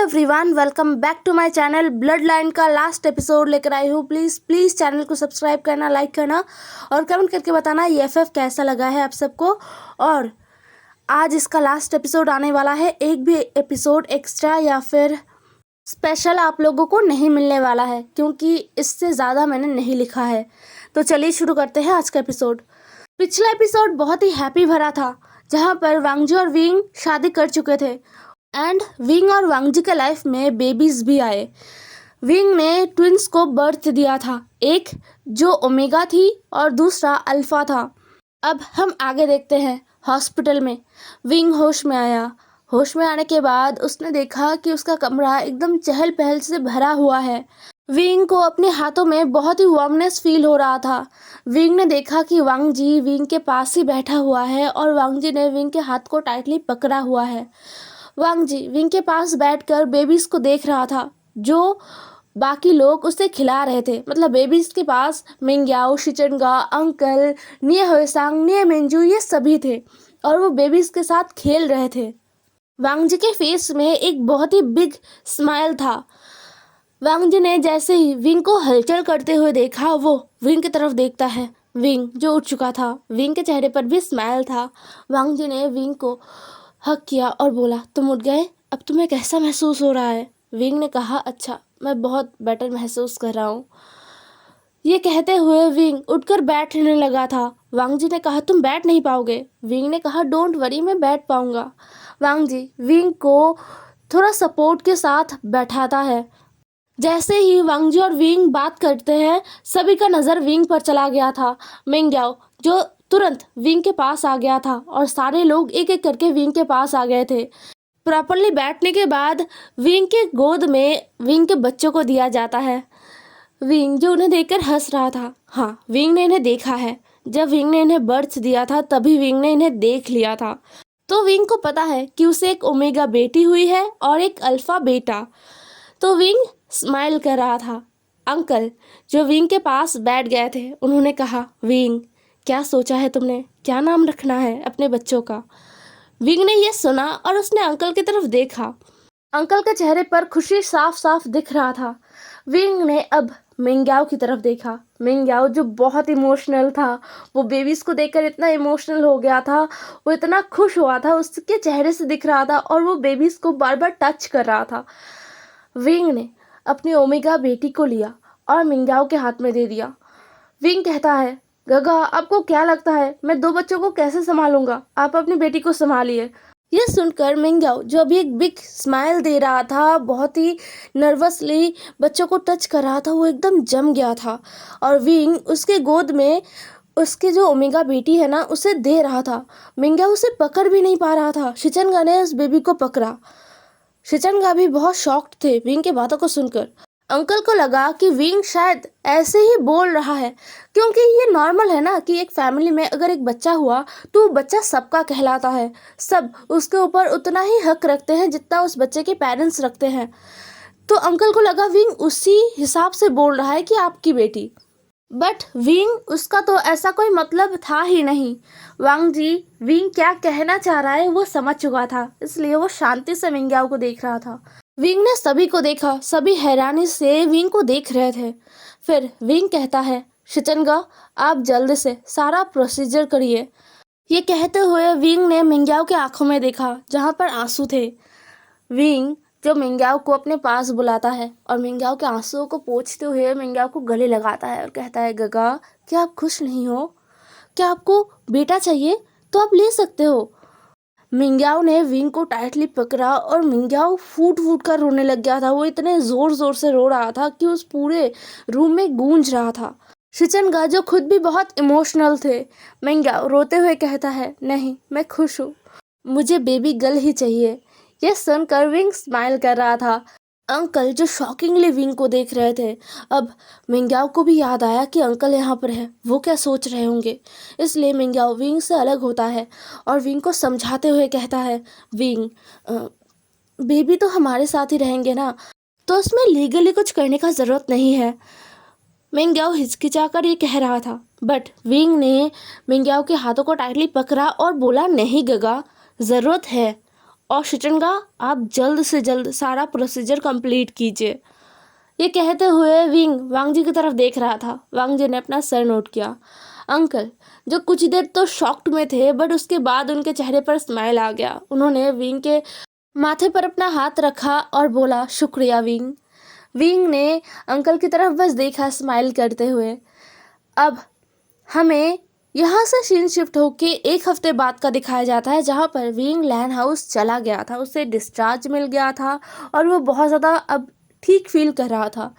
Everyone, welcome back to my channel. Blood line का last episode लेकर आई हूँ। प्लीज़ चैनल को सब्सक्राइब करना, लाइक करना और कमेंट करके बताना ये एफएफ कैसा लगा है आप सबको। और आज इसका लास्ट एपिसोड आने वाला है। एक भी एपिसोड एक्स्ट्रा या फिर स्पेशल आप लोगों को नहीं मिलने वाला है, क्योंकि इससे ज़्यादा मैंने नहीं लिखा है। तो चलिए शुरू करते हैं आज का एपिसोड। पिछला एपिसोड बहुत ही हैप्पी भरा था, जहाँ पर वांगजी और विंग शादी कर चुके थे एंड विंग और वांगजी के लाइफ में बेबीज भी आए। विंग ने ट्विंस को बर्थ दिया था, एक जो ओमेगा थी और दूसरा अल्फा था। अब हम आगे देखते हैं। हॉस्पिटल में विंग होश में आया। होश में आने के बाद उसने देखा कि उसका कमरा एकदम चहल पहल से भरा हुआ है। विंग को अपने हाथों में बहुत ही वार्मनेस फील हो रहा था। विंग ने देखा कि वांगजी विंग के पास ही बैठा हुआ है और वांगजी ने विंग के हाथ को टाइटली पकड़ा हुआ है। वांगजी विंग के पास बैठकर बेबीज को देख रहा था, जो बाकी लोग उसे खिला रहे थे। मतलब बेबीज के पास मिंग्याओ, शिचनगा, अंकल, निये होएसांग, निये मिंजू ये सभी थे और वो बेबीज के साथ खेल रहे थे। वांगजी के फेस में एक बहुत ही बिग स्माइल था। वांगजी ने जैसे ही विंग को हलचल करते हुए देखा, वो विंग की तरफ देखता है। विंग जो उठ चुका था, विंग के चेहरे पर भी स्माइल था। वांगजी ने विंग को हक किया और बोला, तुम उठ गए, अब तुम्हें कैसा महसूस हो रहा है? विंग ने कहा, अच्छा, मैं बहुत बेटर महसूस कर रहा हूँ। ये कहते हुए विंग उठकर बैठने लगा था। वांगजी ने कहा, तुम बैठ नहीं पाओगे। विंग ने कहा, डोंट वरी, मैं बैठ पाऊंगा। वांगजी विंग को थोड़ा सपोर्ट के साथ बैठाता है। जैसे ही वांगजी और विंग बात करते हैं, सभी का नज़र विंग पर चला गया था। मिंग्याओ जो तुरंत विंग के पास आ गया था और सारे लोग एक एक करके विंग के पास आ गए थे। प्रॉपरली बैठने के बाद विंग के गोद में विंग के बच्चों को दिया जाता है। विंग जो उन्हें देखकर हंस रहा था। हाँ, विंग ने इन्हें देखा है। जब विंग ने इन्हें बर्थ दिया था तभी विंग ने इन्हें देख लिया था। तो विंग को पता है कि उसे एक ओमेगा बेटी हुई है और एक अल्फा बेटा। तो विंग स्माइल कर रहा था। अंकल जो विंग के पास बैठ गए थे, उन्होंने कहा, विंग क्या सोचा है तुमने, क्या नाम रखना है अपने बच्चों का? विंग ने यह सुना और उसने अंकल की तरफ देखा। अंकल के चेहरे पर खुशी साफ साफ दिख रहा था। विंग ने अब मिंग्याओ की तरफ देखा। मिंग्याओ जो बहुत इमोशनल था, वो बेबीज को देखकर इतना इमोशनल हो गया था, वो इतना खुश हुआ था, उसके चेहरे से दिख रहा था और वो बेबीज को बार बार टच कर रहा था। विंग ने अपनी ओमेगा बेटी को लिया और मिंग्याओ के हाथ में दे दिया। विंग कहता है, गगा आपको क्या लगता है मैं दो बच्चों को कैसे संभालूंगा? आप अपनी बेटी को संभालिए। यह सुनकर मिंग्याओ जो अभी एक बिग स्माइल दे रहा था, बहुत ही नर्वसली बच्चों को टच कर रहा था, वो एकदम जम गया था। और विंग उसके गोद में उसकी जो ओमेगा बेटी है ना, उसे दे रहा था। मिंग्याओ उसे पकड़ भी नहीं पा रहा था। शिचनगा ने उस बेबी को पकड़ा। शिचनगा भी बहुत शॉक्ड थे विंग के बातों को सुनकर। अंकल को लगा कि विंग शायद ऐसे ही बोल रहा है, क्योंकि ये नॉर्मल है ना कि एक फैमिली में अगर एक बच्चा हुआ तो वो बच्चा सबका कहलाता है। सब उसके ऊपर उतना ही हक रखते हैं जितना उस बच्चे के पेरेंट्स रखते हैं। तो अंकल को लगा विंग उसी हिसाब से बोल रहा है कि आपकी बेटी। बट विंग उसका तो ऐसा कोई मतलब था ही नहीं। वांगजी विंग क्या कहना चाह रहा है वो समझ चुका था, इसलिए वो शांति से मिंग्याओ को देख रहा था। विंग ने सभी को देखा, सभी हैरानी से विंग को देख रहे थे। फिर विंग कहता है, शिचनगा आप जल्द से सारा प्रोसीजर करिए। ये कहते हुए विंग ने मिंग्याओ के आंखों में देखा, जहाँ पर आंसू थे। विंग जो मिंग्याओ को अपने पास बुलाता है और मिंग्याओ के आंसुओं को पोंछते हुए मिंग्याओ को गले लगाता है और कहता है, गगा क्या आप खुश नहीं हो? क्या आपको बेटा चाहिए तो आप ले सकते हो। मिंग्याओ ने विंग को टाइटली पकड़ा और मिंग्याओ फूट फूट कर रोने लग गया था। वो इतने जोर जोर से रो रहा था कि उस पूरे रूम में गूंज रहा था। शिचनगा जो खुद भी बहुत इमोशनल थे। मिंग्याओ रोते हुए कहता है, नहीं मैं खुश हूँ, मुझे बेबी गर्ल ही चाहिए। यह सुनकर विंग स्माइल कर रहा था। अंकल जो शॉकिंगली विंग को देख रहे थे। अब मिंग्याओ को भी याद आया कि अंकल यहाँ पर है, वो क्या सोच रहे होंगे। इसलिए मिंग्याओ विंग से अलग होता है और विंग को समझाते हुए कहता है, विंग बेबी तो हमारे साथ ही रहेंगे ना, तो उसमें लीगली कुछ करने का ज़रूरत नहीं है। मिंग्याओ हिचकिचाकर ये कह रहा था, बट विंग ने मिंग्याओ के हाथों को टाइटली पकड़ा और बोला, नहीं गगा ज़रूरत है और शिचनगा आप जल्द से जल्द सारा प्रोसीजर कंप्लीट कीजिए। ये कहते हुए विंग वांग जी की तरफ देख रहा था। वांग जी ने अपना सर नोट किया। अंकल जो कुछ देर तो शॉक्ड में थे, बट उसके बाद उनके चेहरे पर स्माइल आ गया। उन्होंने विंग के माथे पर अपना हाथ रखा और बोला, शुक्रिया विंग। विंग ने अंकल की तरफ बस देखा स्माइल करते हुए। अब हमें यहाँ से सीन शिफ्ट होके 1 हफ्ते बाद का दिखाया जाता है, जहाँ पर विंग लैन हाउस चला गया था। उसे डिस्चार्ज मिल गया था और वो बहुत ज़्यादा अब ठीक फील कर रहा था।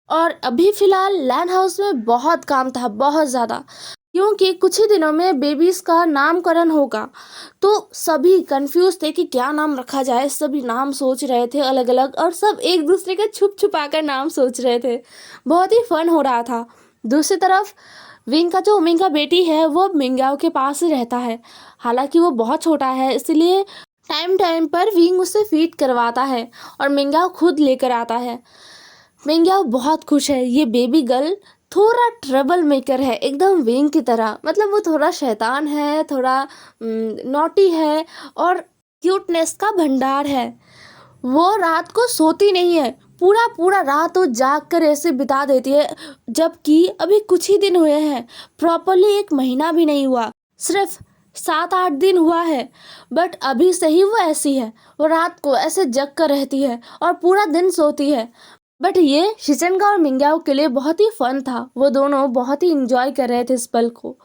और अभी फ़िलहाल लैन हाउस में बहुत काम था, बहुत ज़्यादा, क्योंकि कुछ ही दिनों में बेबीज़ का नामकरण होगा। तो सभी कंफ्यूज थे कि क्या नाम रखा जाए। सभी नाम सोच रहे थे अलग अलग, और सब एक दूसरे के छुप छुपा कर नाम सोच रहे थे। बहुत ही फन हो रहा था। दूसरी तरफ विंग का जो मिंगा बेटी है वो मिंगाओ के पास ही रहता है। हालांकि वो बहुत छोटा है, इसलिए टाइम टाइम पर विंग उसे फीड करवाता है और मिंगाओ खुद लेकर आता है। मिंगाओ बहुत खुश है। ये बेबी गर्ल थोड़ा ट्रबल मेकर है, एकदम विंग की तरह। मतलब वो थोड़ा शैतान है, थोड़ा नॉटी है और क्यूटनेस का भंडार है। वो रात को सोती नहीं है, पूरा पूरा रात वो जाग कर ऐसे बिता देती है। जबकि अभी कुछ ही दिन हुए हैं, प्रॉपरली 1 महीना भी नहीं हुआ, सिर्फ 7-8 दिन हुआ है। बट अभी से ही वो ऐसी है। वो रात को ऐसे जग कर रहती है और पूरा दिन सोती है। बट ये शिचनगा और मिंग्याओ के लिए बहुत ही फन था। वो दोनों बहुत ही इंजॉय कर रहे थे इस पल को।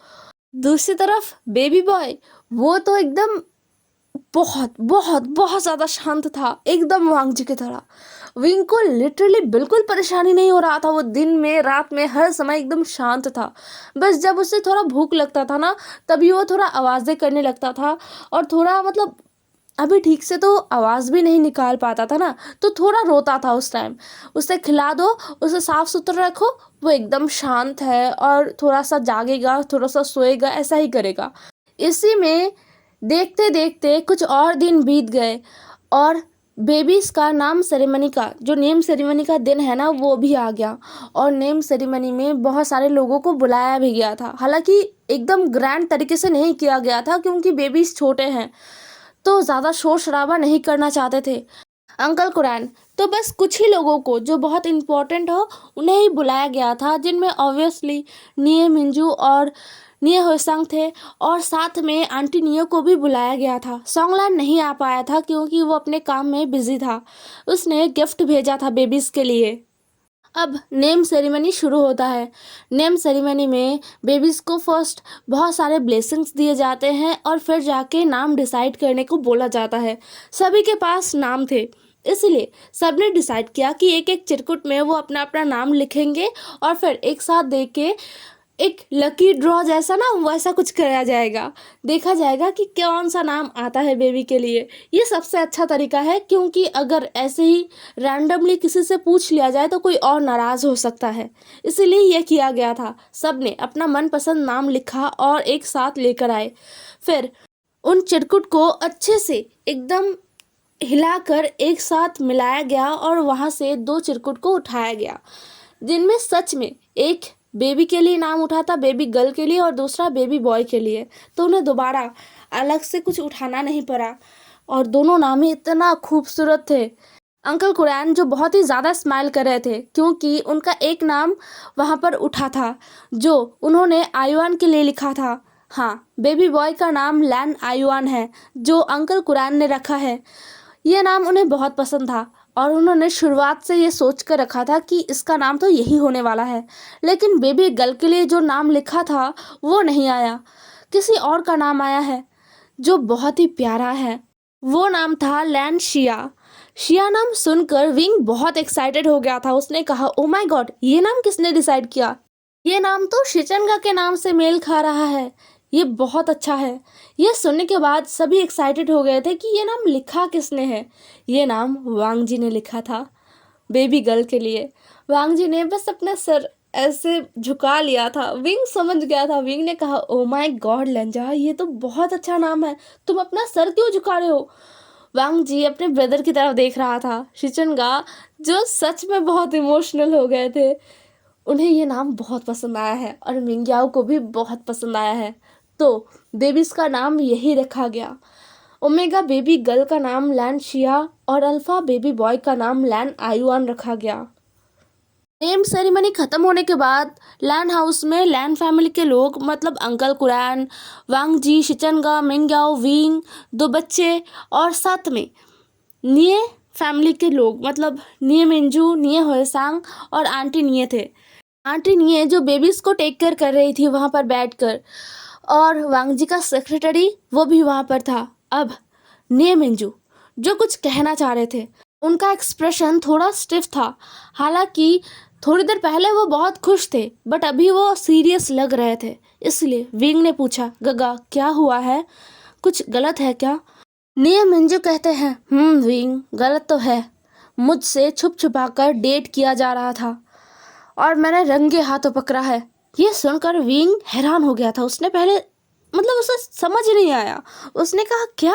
दूसरी तरफ बेबी बॉय, वो तो एकदम बहुत बहुत बहुत ज़्यादा शांत था, एकदम वांग जी की तरह। विंग को लिटरली बिल्कुल परेशानी नहीं हो रहा था। वो दिन में रात में हर समय एकदम शांत था। बस जब उसे थोड़ा भूख लगता था ना, तभी वो थोड़ा आवाज़ें करने लगता था। और थोड़ा मतलब अभी ठीक से तो आवाज़ भी नहीं निकाल पाता था ना, तो थोड़ा रोता था उस टाइम। उसे खिला दो, उसे साफ सुथरा रखो, वो एकदम शांत है और थोड़ा सा जागेगा, थोड़ा सा सोएगा, ऐसा ही करेगा। इसी में देखते देखते कुछ और दिन बीत गए और बेबीज़ का नाम सेरेमनी का जो नेम सेरेमनी का दिन है ना, वो भी आ गया। और नेम सेरेमनी में बहुत सारे लोगों को बुलाया भी गया था। हालांकि एकदम ग्रैंड तरीके से नहीं किया गया था, क्योंकि बेबीज़ छोटे हैं तो ज़्यादा शोर शराबा नहीं करना चाहते थे अंकल कुरैन। तो बस कुछ ही लोगों को जो बहुत इम्पोर्टेंट हो उन्हें ही बुलाया गया था, जिनमें ऑब्वियसली निये मिंजू और निये होसंग थे। और साथ में आंटी नियो को भी बुलाया गया था। सॉन्गलान नहीं आ पाया था क्योंकि वो अपने काम में बिजी था। उसने गिफ्ट भेजा था बेबीज़ के लिए। अब नेम सेरेमनी शुरू होता है। नेम सेरेमनी में बेबीज़ को फर्स्ट बहुत सारे ब्लेसिंग्स दिए जाते हैं और फिर जाके नाम डिसाइड करने को बोला जाता है। सभी के पास नाम थे, इसलिए सबने डिसाइड किया कि एक एक चिरकुट में वो अपना अपना नाम लिखेंगे और फिर एक साथ दे के एक लकी ड्रॉ जैसा ना वैसा कुछ कराया जाएगा। देखा जाएगा कि कौन सा नाम आता है बेबी के लिए। ये सबसे अच्छा तरीका है, क्योंकि अगर ऐसे ही रैंडमली किसी से पूछ लिया जाए तो कोई और नाराज़ हो सकता है। इसीलिए ये किया गया था। सब ने अपना मनपसंद नाम लिखा और एक साथ लेकर आए। फिर उन चिरकुट को अच्छे से एकदम हिलाकर एक साथ मिलाया गया और वहाँ से 2 चिरकुट को उठाया गया, जिनमें सच में एक बेबी के लिए नाम उठा था, बेबी गर्ल के लिए, और दूसरा बेबी बॉय के लिए। तो उन्हें दोबारा अलग से कुछ उठाना नहीं पड़ा और दोनों नाम ही इतना खूबसूरत थे। अंकल कुरैन जो बहुत ही ज़्यादा स्माइल कर रहे थे, क्योंकि उनका एक नाम वहाँ पर उठा था जो उन्होंने आयुआन के लिए लिखा था। हाँ, बेबी बॉय का नाम लैन आयुआन है, जो अंकल कुरैन ने रखा है। ये नाम उन्हें बहुत पसंद था और उन्होंने शुरुआत से ये सोच कर रखा था कि इसका नाम तो यही होने वाला है। लेकिन बेबी गर्ल के लिए जो नाम लिखा था वो नहीं आया, किसी और का नाम आया है जो बहुत ही प्यारा है। वो नाम था लैन शिया। शिया नाम सुनकर विंग बहुत एक्साइटेड हो गया था। उसने कहा, ओ माय गॉड, ये नाम किसने डिसाइड किया? ये नाम तो शिचनगा के नाम से मेल खा रहा है। ये बहुत अच्छा है। यह सुनने के बाद सभी एक्साइटेड हो गए थे कि ये नाम लिखा किसने है। ये नाम वांग जी ने लिखा था बेबी गर्ल के लिए। वांग जी ने बस अपना सर ऐसे झुका लिया था। विंग समझ गया था। विंग ने कहा, ओ माय गॉड लंजा, ये तो बहुत अच्छा नाम है, तुम अपना सर क्यों झुका रहे हो? वांग जी अपने ब्रदर की तरफ देख रहा था, शिचनगा, जो सच में बहुत इमोशनल हो गए थे। उन्हें ये नाम बहुत पसंद आया है और मिंग्याओ को भी बहुत पसंद आया है। तो बेबीज़ का नाम यही रखा गया। ओमेगा बेबी गर्ल का नाम लैन शिया और अल्फा बेबी बॉय का नाम लैन आयुआन रखा गया। नेम सेरेमनी खत्म होने के बाद लैन हाउस में लैन फैमिली के लोग मतलब अंकल कुरैन, वांग जी, शिचनगा, मिंग्याओ, विंग, दो बच्चे और साथ में निये फैमिली के लोग मतलब निये मिंजू, निये होएसांग और आंटी निये थे। आंटी निये जो बेबीज को टेक केयर कर रही थी वहाँ पर बैठकर, और वांग जी का सेक्रेटरी वो भी वहाँ पर था। अब निये मिंजू जो कुछ कहना चाह रहे थे, उनका एक्सप्रेशन थोड़ा स्टिफ था। हालांकि थोड़ी देर पहले वो बहुत खुश थे बट अभी वो सीरियस लग रहे थे। इसलिए विंग ने पूछा, गगा क्या हुआ है, कुछ गलत है क्या? निये मिंजू कहते हैं, विंग गलत तो है। मुझसे छुप छुपा कर डेट किया जा रहा था और मैंने रंगे हाथों पकड़ा है। ये सुनकर विंग हैरान हो गया था। उसने पहले मतलब उसे समझ नहीं आया। उसने कहा, क्या,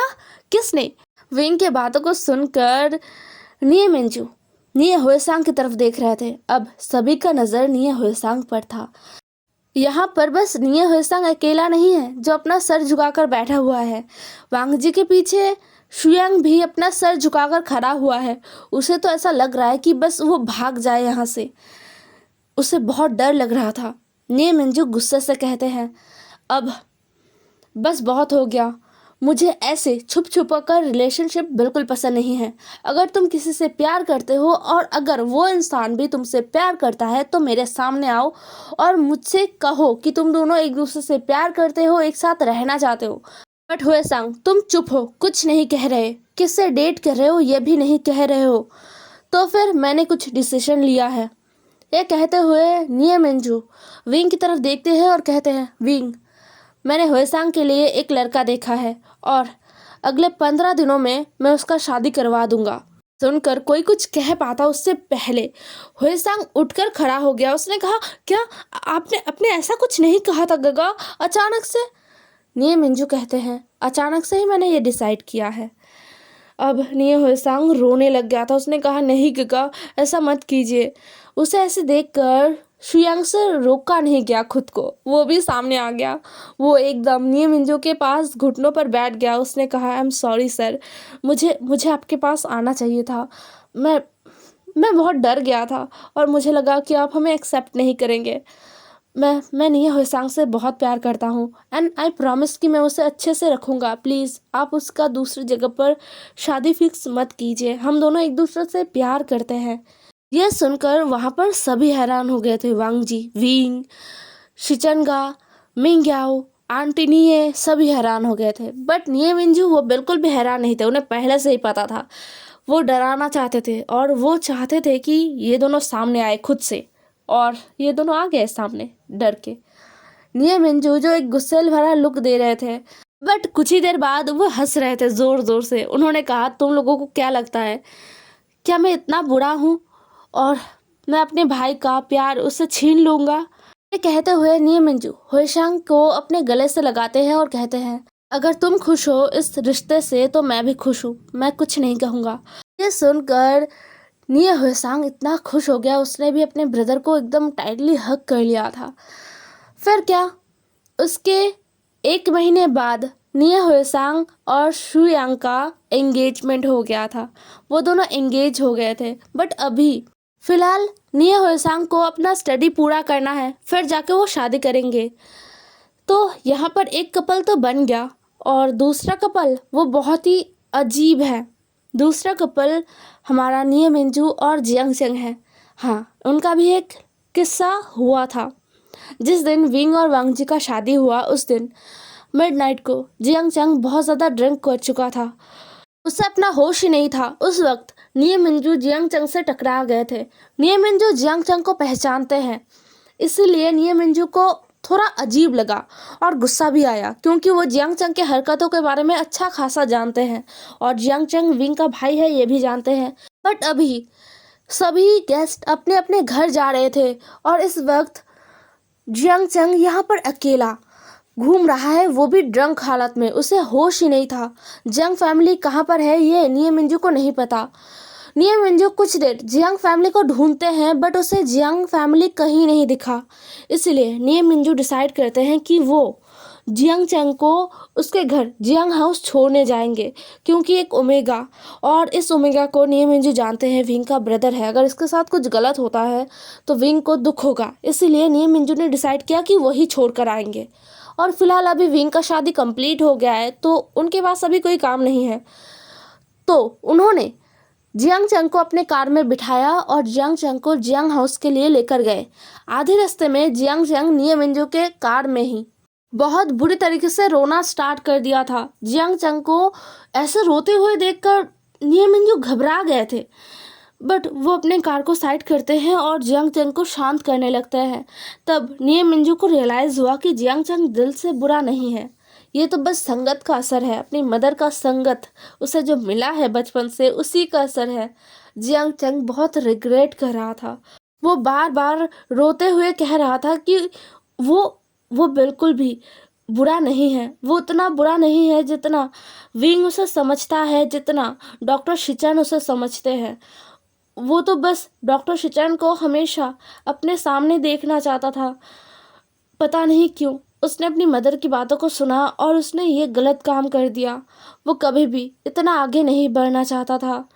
किसने? विंग के बातों को सुनकर निये मिंजू निये होएसांग की तरफ देख रहे थे। अब सभी का नजर निये होएसांग पर था। यहाँ पर बस निये होएसांग अकेला नहीं है जो अपना सर झुकाकर बैठा हुआ है। वांग जी के पीछे शुयांग भी अपना सर झुकाकर खड़ा हुआ है। उसे तो ऐसा लग रहा है कि बस वो भाग जाए यहाँ से। उसे बहुत डर लग रहा था। निये मिंजू गुस्से से कहते हैं, अब बस बहुत हो गया। मुझे ऐसे छुप छुपा कर रिलेशनशिप बिल्कुल पसंद नहीं है। अगर तुम किसी से प्यार करते हो और अगर वो इंसान भी तुमसे प्यार करता है तो मेरे सामने आओ और मुझसे कहो कि तुम दोनों एक दूसरे से प्यार करते हो, एक साथ रहना चाहते हो। बट होएसांग तुम चुप हो, कुछ नहीं कह रहे, किससे डेट कर रहे हो ये भी नहीं कह रहे हो। तो फिर मैंने कुछ डिसीजन लिया है। ये कहते हुए निये मिंजू विंग की तरफ देखते हैं और कहते हैं, विंग मैंने होएसांग के लिए एक लड़का देखा है और अगले 15 दिनों में मैं उसका शादी करवा दूंगा। सुनकर कोई कुछ कह पाता उससे पहले होएसांग उठकर खड़ा हो गया। उसने कहा, क्या आपने ऐसा कुछ नहीं कहा था गगा, अचानक से? निये मिंजू कहते हैं, अचानक से ही मैंने ये डिसाइड किया है। अब निये होएसांग रोने लग गया था। उसने कहा, नहीं गगा ऐसा मत कीजिए। उसे ऐसे देखकर शुयांग से रोका नहीं गया खुद को, वो भी सामने आ गया। वो एकदम निये मिंजू के पास घुटनों पर बैठ गया। उसने कहा, आई एम सॉरी सर, मुझे आपके पास आना चाहिए था। मैं बहुत डर गया था और मुझे लगा कि आप हमें एक्सेप्ट नहीं करेंगे। मैं निये होएसांग से बहुत प्यार करता हूँ एंड आई प्रॉमिस कि मैं उसे अच्छे से रखूँगा। प्लीज़ आप उसका दूसरी जगह पर शादी फिक्स मत कीजिए, हम दोनों एक दूसरे से प्यार करते हैं। यह सुनकर वहाँ पर सभी हैरान हो गए थे। वांग जी, विंग, शिचनगा, मिंग्याओ, आंटी निये सभी हैरान हो गए थे। बट निये मिंजू वो बिल्कुल भी हैरान नहीं थे। उन्हें पहले से ही पता था। वो डराना चाहते थे और वो चाहते थे कि ये दोनों सामने आए खुद से, और ये दोनों आ गए सामने डर के। निये मिंजू जो एक गुस्से भरा लुक दे रहे थे बट कुछ ही देर बाद वो हंस रहे थे जोर जोर से। उन्होंने कहा, तुम लोगों को क्या लगता है, क्या मैं इतना बुरा हूँ और मैं अपने भाई का प्यार उससे छीन लूँगा? ये कहते हुए निये मिंजू होएसांग को अपने गले से लगाते हैं और कहते हैं, अगर तुम खुश हो इस रिश्ते से तो मैं भी खुश हूँ, मैं कुछ नहीं कहूँगा। ये सुनकर निये होएसांग इतना खुश हो गया, उसने भी अपने ब्रदर को एकदम टाइटली हग कर लिया था। फिर क्या, उसके 1 महीने बाद निये होएसांग और शुयांग का एंगेजमेंट हो गया था। वो दोनों एंगेज हो गए थे। बट अभी फिलहाल निये होएसांग को अपना स्टडी पूरा करना है, फिर जाके वो शादी करेंगे। तो यहाँ पर एक कपल तो बन गया और दूसरा कपल वो बहुत ही अजीब है। दूसरा कपल हमारा निये मिंजू और जियांग चंग है। हाँ, उनका भी एक किस्सा हुआ था। जिस दिन विंग और वांग जी का शादी हुआ उस दिन मिडनाइट को जियांग चंग बहुत ज़्यादा ड्रिंक कर चुका था। उससे अपना होश ही नहीं था। उस वक्त निये मिंजू जियांग चंग से टकरा गए थे। निये मिंजू जियांग चंग को पहचानते हैं, इसीलिए निये मिंजू को थोड़ा अजीब लगा और गुस्सा भी आया, क्योंकि वो जियांग चंग के हरकतों के बारे में अच्छा खासा जानते हैं और जियांग चंग विंग का भाई है ये भी जानते हैं। बट अभी सभी गेस्ट अपने अपने घर जा रहे थे और इस वक्त जियांग चंग यहाँ पर अकेला घूम रहा है, वो भी ड्रंक हालत में। उसे होश ही नहीं था। जियांग फैमिली कहाँ पर है ये निये मिंजू को नहीं पता। निये मिंजू कुछ देर जियांग फैमिली को ढूंढते हैं बट उसे जियांग फैमिली कहीं नहीं दिखा। इसलिए निये मिंजू डिसाइड करते हैं कि वो जियांग चैंग को उसके घर जियांग हाउस छोड़ने जाएंगे, क्योंकि एक ओमेगा, और इस ओमेगा को निये मिंजू जानते हैं विंग का ब्रदर है, अगर इसके साथ कुछ गलत होता है तो विंग को दुख होगा, इसीलिए निये मिंजू ने डिसाइड किया कि वही छोड़ कर आएंगे। और फिलहाल अभी विंग का शादी कंप्लीट हो गया है तो उनके पास अभी कोई काम नहीं है, तो उन्होंने जियांग चैंग को अपने कार में बिठाया और जियांग चैंग को जियांग हाउस के लिए लेकर गए। आधे रास्ते में जियांग चैंग निये मिंजू के कार में ही बहुत बुरी तरीके से रोना स्टार्ट कर दिया था। जियांग चैंग को ऐसे रोते हुए देखकर निये मिंजू घबरा गए थे, बट वो अपने कार को साइड करते हैं और जियांग चैंग को शांत करने लगते हैं। तब निये मिंजू को रियलाइज़ हुआ कि जियांग चैंग दिल से बुरा नहीं है, ये तो बस संगत का असर है, अपनी मदर का संगत उसे जो मिला है बचपन से उसी का असर है। जियांग चैंग बहुत रिग्रेट कर रहा था, वो बार बार रोते हुए कह रहा था कि वो बिल्कुल भी बुरा नहीं है, वो उतना बुरा नहीं है जितना विंग उसे समझता है, जितना डॉक्टर शिचन उसे समझते हैं। वो तो बस डॉक्टर शिचन को हमेशा अपने सामने देखना चाहता था, पता नहीं क्यों उसने अपनी मदर की बातों को सुना और उसने ये गलत काम कर दिया। वो कभी भी इतना आगे नहीं बढ़ना चाहता था,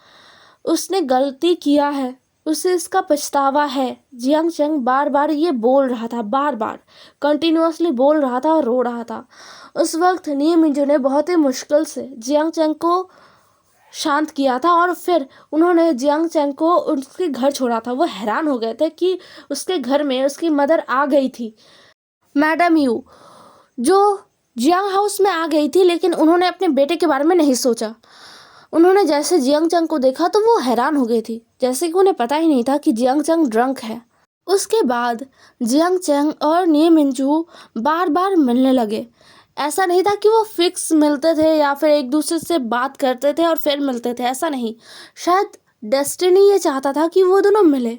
उसने गलती किया है, उसे इसका पछतावा है। जियांग चैंग बार बार ये बोल रहा था, बार बार कंटिन्यूअसली बोल रहा था और रो रहा था। उस वक्त निये मिंजू ने बहुत ही मुश्किल से जियांग चैंग को शांत किया था और फिर उन्होंने जियांग चैंग को उसके घर छोड़ा था। वो हैरान हो गए थे कि उसके घर में उसकी मदर आ गई थी, मैडम यू, जो जियांग हाउस में आ गई थी, लेकिन उन्होंने अपने बेटे के बारे में नहीं सोचा। उन्होंने जैसे जियांग चैंग को देखा तो वो हैरान हो गई थी, जैसे कि उन्हें पता ही नहीं था कि जियांग चैंग ड्रंक है। उसके बाद जियांग चैंग और निये मिंजू बार बार मिलने लगे। ऐसा नहीं था कि वो फिक्स मिलते थे या फिर एक दूसरे से बात करते थे और फिर मिलते थे, ऐसा नहीं। शायद डेस्टिनी ये चाहता था कि वो दोनों मिले।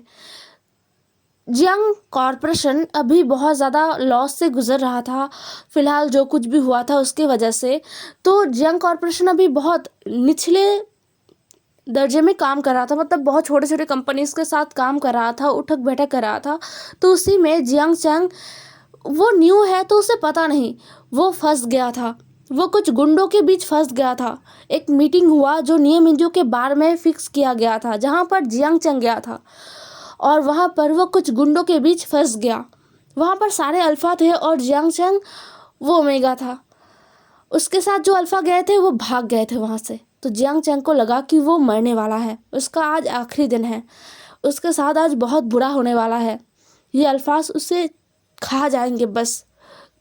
जियांग कॉरपोरेशन अभी बहुत ज़्यादा लॉस से गुजर रहा था, फिलहाल जो कुछ भी हुआ था उसके वजह से। तो जियांग कॉरपोरेशन अभी बहुत निचले दर्जे में काम कर रहा था, मतलब बहुत छोटे छोटे कंपनीज के साथ काम कर रहा था, उठक बैठक कर रहा था। तो उसी में जियांग चैंग, वो न्यू है तो उसे पता नहीं, वो फंस गया था, वो कुछ गुंडों के बीच फंस गया था। एक मीटिंग हुआ जो निये मिंजू के बार में फिक्स किया गया था, जहाँ पर जियांग चैंग गया था, और वहाँ पर वो कुछ गुंडों के बीच फंस गया। वहाँ पर सारे अल्फ़ा थे और जियांग चैंग वो ओमेगा था। उसके साथ जो अल्फ़ा गए थे वो भाग गए थे वहाँ से। तो जियांग चैंग को लगा कि वो मरने वाला है, उसका आज आखिरी दिन है, उसके साथ आज बहुत बुरा होने वाला है, ये अल्फाज उसे खा जाएंगे बस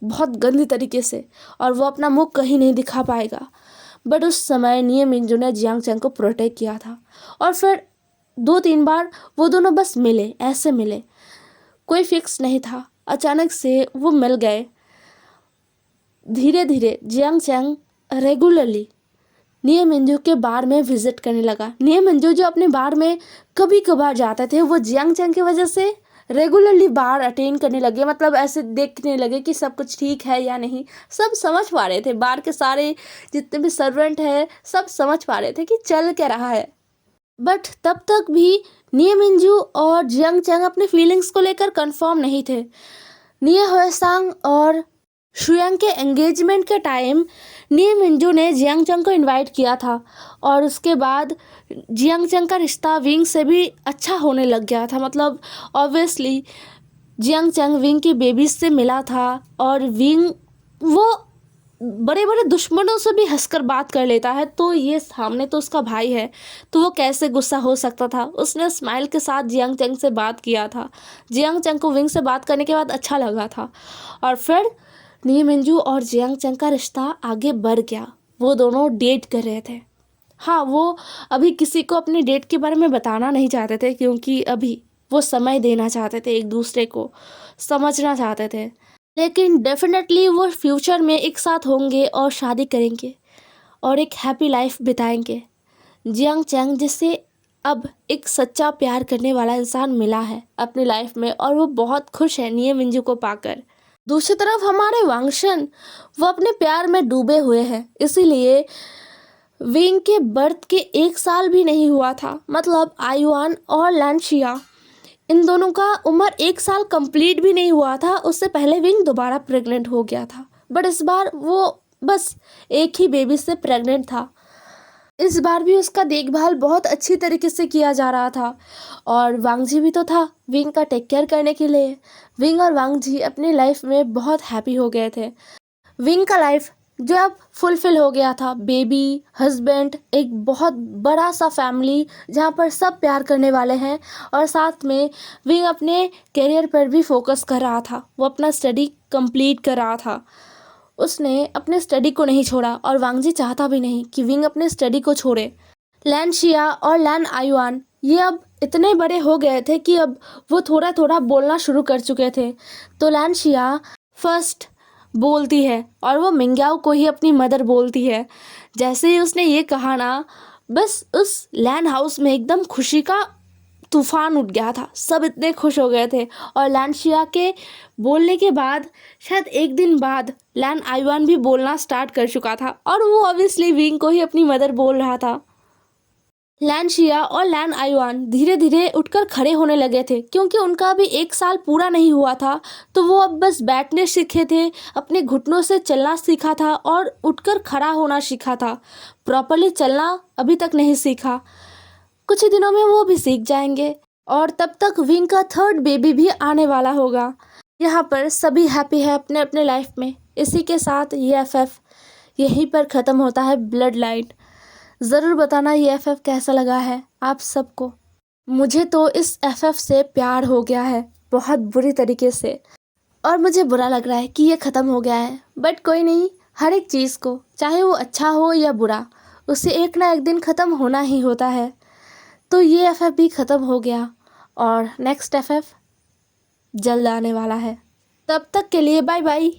बहुत गंदी तरीके से, और वो अपना मुंह कहीं नहीं दिखा पाएगा। बट उस समय निये मिंजू ने जियांग चैंग को प्रोटेक्ट किया था, और फिर 2-3 बार वो दोनों बस मिले, ऐसे मिले, कोई फिक्स नहीं था, अचानक से वो मिल गए। धीरे धीरे जियांग चैंग रेगुलरली निये मिंजू के बार में विजिट करने लगा। निये मिंजू जो अपने बार में कभी कभार जाते थे, वो जियांग चैंग की वजह से रेगुलरली बार अटेंड करने लगे, मतलब ऐसे देखने लगे कि सब कुछ ठीक है या नहीं। सब समझ पा रहे थे, बार के सारे जितने भी सर्वेंट हैं सब समझ पा रहे थे कि चल क्या रहा है। बट तब तक भी निये मिंजू और जियांग चैंग अपने फीलिंग्स को लेकर कंफर्म नहीं थे। निये होएसांग और शुयांग के एंगेजमेंट के टाइम निये मिंजू ने जियांग चैंग को इनवाइट किया था, और उसके बाद जियांग चैंग का रिश्ता विंग से भी अच्छा होने लग गया था। मतलब ऑब्वियसली जियांग चैंग विंग की बेबीज से मिला था, और विंग वो बड़े बड़े दुश्मनों से भी हंसकर बात कर लेता है, तो ये सामने तो उसका भाई है, तो वो कैसे गुस्सा हो सकता था। उसने स्माइल के साथ जियांग चैंग से बात किया था। जियांग चैंग को विंग से बात करने के बाद अच्छा लगा था, और फिर निये मिंजू और जियांग चैंग का रिश्ता आगे बढ़ गया। वो दोनों डेट कर रहे थे। हाँ, वो अभी किसी को अपने डेट के बारे में बताना नहीं चाहते थे, क्योंकि अभी वो समय देना चाहते थे, एक दूसरे को समझना चाहते थे। लेकिन डेफिनेटली वो फ्यूचर में एक साथ होंगे और शादी करेंगे और एक हैप्पी लाइफ बिताएंगे। जियांग चैंग जिसे अब एक सच्चा प्यार करने वाला इंसान मिला है अपनी लाइफ में, और वो बहुत खुश है निये मिंजू को पाकर। दूसरी तरफ हमारे वांगशन, वो अपने प्यार में डूबे हुए हैं, इसीलिए विंग के बर्थ के 1 साल भी नहीं हुआ था। मतलब आयुआन और लानशिया, इन दोनों का उम्र 1 साल कंप्लीट भी नहीं हुआ था, उससे पहले विंग दोबारा प्रेग्नेंट हो गया था। बट इस बार वो बस एक ही बेबी से प्रेग्नेंट था। इस बार भी उसका देखभाल बहुत अच्छी तरीके से किया जा रहा था और वांगजी भी तो था विंग का टेक केयर करने के लिए। विंग और वांगजी अपनी लाइफ में बहुत हैप्पी हो गए थे। विंग का लाइफ जो अब फुलफिल हो गया था, बेबी, हस्बैंड, एक बहुत बड़ा सा फैमिली जहाँ पर सब प्यार करने वाले हैं, और साथ में विंग अपने करियर पर भी फोकस कर रहा था। वो अपना स्टडी कंप्लीट कर रहा था। उसने अपने स्टडी को नहीं छोड़ा और वांगजी चाहता भी नहीं कि विंग अपने स्टडी को छोड़े। लैन शिया और लैन आयुआन ये अब इतने बड़े हो गए थे कि अब वो थोड़ा थोड़ा बोलना शुरू कर चुके थे। तो लैन शिया फर्स्ट बोलती है और वो मिंग्याओ को ही अपनी मदर बोलती है। जैसे ही उसने ये कहा ना, बस उस लैन हाउस में एकदम खुशी का तूफान उठ गया था। सब इतने खुश हो गए थे और लैन शिया के बोलने के बाद शायद एक दिन बाद लैन आयुआन भी बोलना स्टार्ट कर चुका था और वो ऑब्वियसली विंग को ही अपनी मदर बोल रहा था। लैन शिया और लैन आयुआन धीरे धीरे उठकर खड़े होने लगे थे क्योंकि उनका अभी 1 साल पूरा नहीं हुआ था। तो वो अब बस बैठने सीखे थे, अपने घुटनों से चलना सीखा था और उठकर खड़ा होना सीखा था। प्रॉपरली चलना अभी तक नहीं सीखा। कुछ ही दिनों में वो भी सीख जाएंगे और तब तक विंग का थर्ड बेबी भी आने वाला होगा। यहाँ पर सभी हैप्पी है अपने अपने लाइफ में। इसी के साथ ये एफएफ यहीं पर ख़त्म होता है, ब्लड लाइन। ज़रूर बताना ये एफएफ कैसा लगा है आप सबको। मुझे तो इस एफएफ से प्यार हो गया है बहुत बुरी तरीके से, और मुझे बुरा लग रहा है कि ये ख़त्म हो गया है। बट कोई नहीं, हर एक चीज़ को चाहे वो अच्छा हो या बुरा, उसे एक ना एक दिन ख़त्म होना ही होता है। तो ये एफएफ भी ख़त्म हो गया और नेक्स्ट एफएफ जल्द आने वाला है। तब तक के लिए बाय बाय।